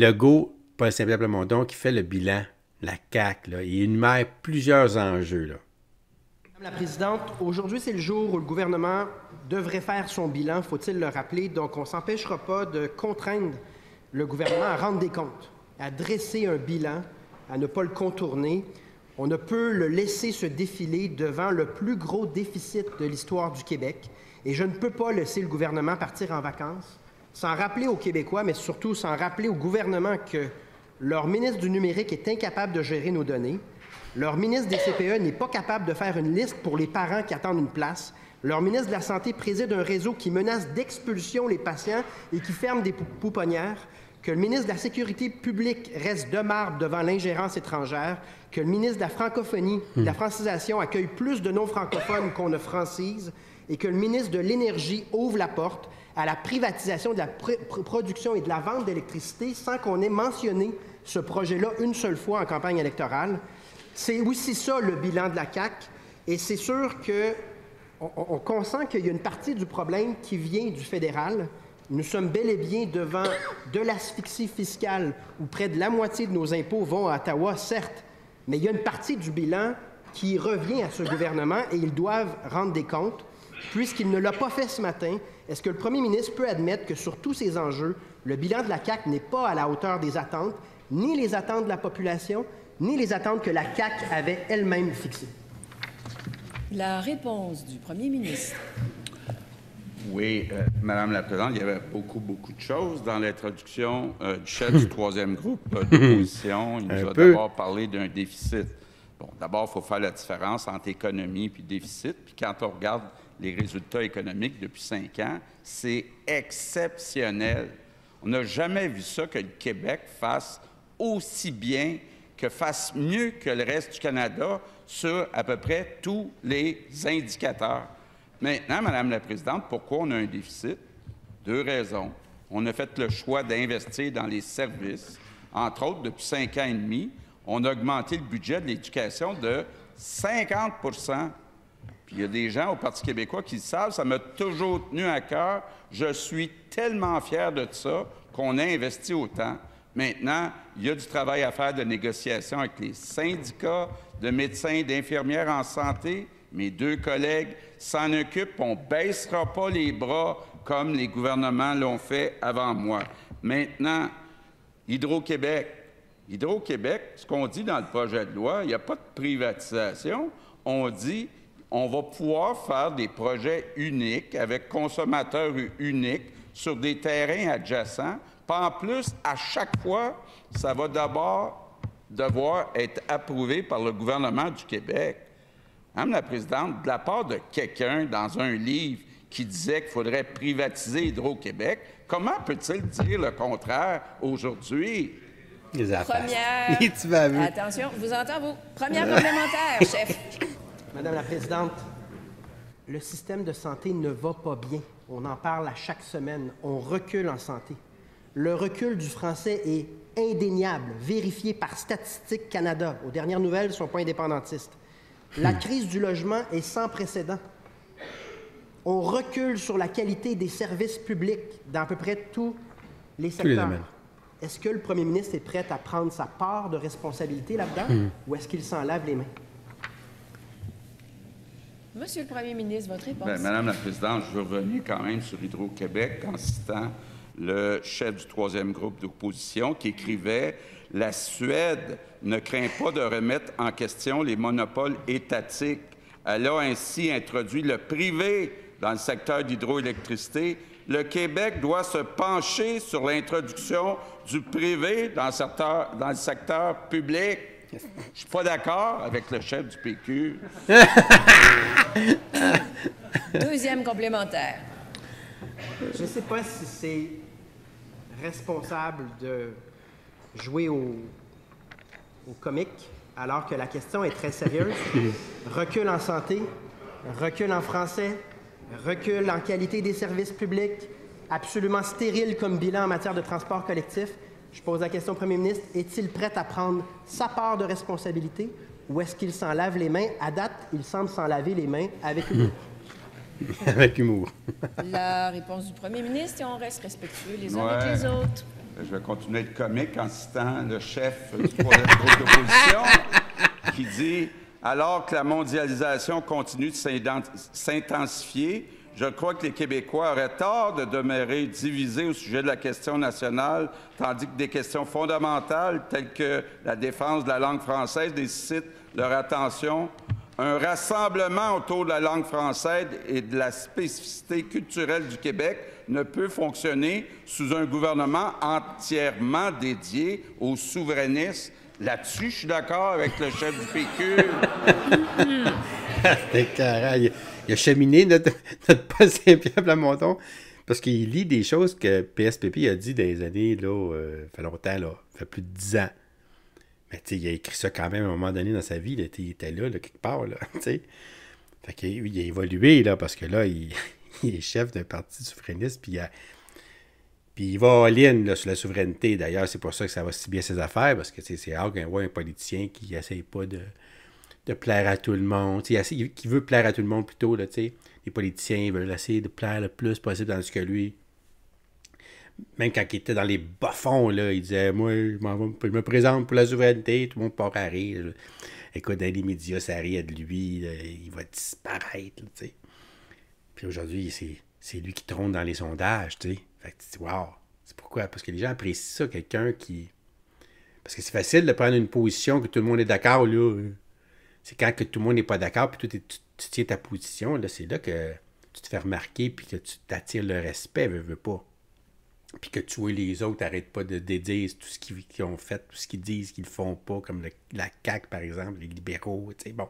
Legault, Paul Saint-Pierre Plamondon, qui fait le bilan, la CAQ, là, il énumère plusieurs enjeux, là. Madame la Présidente, aujourd'hui, c'est le jour où le gouvernement devrait faire son bilan, faut-il le rappeler. Donc, on ne s'empêchera pas de contraindre le gouvernement à rendre des comptes, à dresser un bilan, à ne pas le contourner. On ne peut le laisser se défiler devant le plus gros déficit de l'histoire du Québec. Et je ne peux pas laisser le gouvernement partir en vacances sans rappeler aux Québécois, mais surtout sans rappeler au gouvernement que leur ministre du numérique est incapable de gérer nos données. Leur ministre des CPE n'est pas capable de faire une liste pour les parents qui attendent une place. Leur ministre de la Santé préside un réseau qui menace d'expulsion les patients et qui ferme des pouponnières. Que le ministre de la Sécurité publique reste de marbre devant l'ingérence étrangère. Que le ministre de la francophonie, de la francisation accueille plus de non-francophones qu'on ne francise. Et que le ministre de l'Énergie ouvre la porte à la privatisation de la production et de la vente d'électricité sans qu'on ait mentionné ce projet-là une seule fois en campagne électorale. C'est aussi ça, le bilan de la CAQ. Et c'est sûr qu'on consent qu'il y a une partie du problème qui vient du fédéral. Nous sommes bel et bien devant de l'asphyxie fiscale où près de la moitié de nos impôts vont à Ottawa, certes, mais il y a une partie du bilan qui revient à ce gouvernement et ils doivent rendre des comptes. Puisqu'il ne l'a pas fait ce matin, est-ce que le premier ministre peut admettre que sur tous ces enjeux, le bilan de la CAQ n'est pas à la hauteur des attentes, ni les attentes de la population, ni les attentes que la CAQ avait elle-même fixées? La réponse du premier ministre. Oui, Madame la Présidente, il y avait beaucoup de choses dans l'introduction du chef du troisième groupe d'opposition. Il nous a d'abord parlé d'un déficit. Bon, d'abord, il faut faire la différence entre économie et déficit. Puis quand on regarde les résultats économiques depuis 5 ans, c'est exceptionnel. On n'a jamais vu ça, que le Québec fasse aussi bien, que fasse mieux que le reste du Canada sur à peu près tous les indicateurs. Maintenant, Madame la Présidente, pourquoi on a un déficit? 2 raisons. On a fait le choix d'investir dans les services. Entre autres, depuis 5 ans et demi, on a augmenté le budget de l'éducation de 50 %. Puis il y a des gens au Parti québécois qui le savent, ça m'a toujours tenu à cœur. Je suis tellement fier de ça qu'on a investi autant. Maintenant, il y a du travail à faire de négociation avec les syndicats de médecins et d'infirmières en santé. Mes 2 collègues s'en occupent. On ne baissera pas les bras comme les gouvernements l'ont fait avant moi. Maintenant, Hydro-Québec. Hydro-Québec, ce qu'on dit dans le projet de loi, il n'y a pas de privatisation. On dit on va pouvoir faire des projets uniques avec consommateurs uniques sur des terrains adjacents. Puis en plus, à chaque fois, ça va d'abord devoir être approuvé par le gouvernement du Québec. Madame la Présidente, de la part de quelqu'un dans un livre qui disait qu'il faudrait privatiser Hydro-Québec, comment peut-il dire le contraire aujourd'hui? Les affaires. Première. Tu vas voir. Attention, je vous entends, vous. Première complémentaire, chef. Madame la Présidente, le système de santé ne va pas bien. On en parle à chaque semaine. On recule en santé. Le recul du français est indéniable, vérifié par Statistique Canada. Aux dernières nouvelles, ils ne sont pas indépendantistes. La crise du logement est sans précédent. On recule sur la qualité des services publics dans à peu près tous les secteurs. Est-ce que le premier ministre est prêt à prendre sa part de responsabilité là-dedans ou est-ce qu'il s'en lave les mains? Monsieur le premier ministre, votre réponse. Bien, Madame la Présidente, je veux revenir quand même sur Hydro-Québec en citant le chef du troisième groupe d'opposition qui écrivait « La Suède ne craint pas de remettre en question les monopoles étatiques. Elle a ainsi introduit le privé dans le secteur d'hydroélectricité. Le Québec doit se pencher sur l'introduction du privé dans le secteur public. » Je ne suis pas d'accord avec le chef du PQ. Deuxième complémentaire. Je ne sais pas si c'est responsable de jouer au comique alors que la question est très sérieuse. Recul en santé, recul en français, recul en qualité des services publics, absolument stérile comme bilan en matière de transport collectif. Je pose la question au premier ministre, est-il prêt à prendre sa part de responsabilité ou est-ce qu'il s'en lave les mains? À date, il semble s'en laver les mains avec humour. Avec humour. La réponse du premier ministre et on reste respectueux les uns avec les autres. je vais continuer à être comique en citant le chef du troisième groupe d'opposition qui dit « Alors que la mondialisation continue de s'intensifier, je crois que les Québécois auraient tort de demeurer divisés au sujet de la question nationale, tandis que des questions fondamentales telles que la défense de la langue française nécessitent leur attention. Un rassemblement autour de la langue française et de la spécificité culturelle du Québec ne peut fonctionner sous un gouvernement entièrement dédié aux souverainistes. » Là-dessus, je suis d'accord avec le chef du PQ. C'est carré. Il a cheminé notre Paul Saint-Pierre Plamondon parce qu'il lit des choses que PSPP a dit dans les années, là, fait longtemps, là, fait plus de 10 ans. Mais tu sais, il a écrit ça quand même à un moment donné dans sa vie, là, il était là, quelque part, là, tu sais. Fait qu'il a évolué, là, parce que là, il est chef d'un parti souverainiste, puis il va all-in là, sur la souveraineté. D'ailleurs, c'est pour ça que ça va si bien ses affaires, parce que c'est rare qu'on voit un politicien qui n'essaye pas de plaire à tout le monde, qui veut plaire à tout le monde plutôt, là, tu sais. Les politiciens veulent essayer de plaire le plus possible dans ce que lui. Même quand il était dans les bas-fonds, là, il disait « Moi, je me présente pour la souveraineté, tout le monde part à rire. » Écoute, dans les médias, ça riait de lui, là, il va disparaître, tu sais. Puis aujourd'hui, c'est lui qui trône dans les sondages, tu sais. Fait que tu dis « Wow! » C'est pourquoi? Parce que les gens apprécient ça, quelqu'un qui... Parce que c'est facile de prendre une position que tout le monde est d'accord, là. C'est quand que tout le monde n'est pas d'accord, puis tu tiens ta position, là, c'est là que tu te fais remarquer, puis que tu t'attires le respect, veux pas. Puis que tu vois les autres, n'arrêtent pas de dédire tout ce qu'ils ont fait, tout ce qu'ils disent qu'ils ne font pas, comme la CAQ, par exemple, les libéraux, tu sais, bon.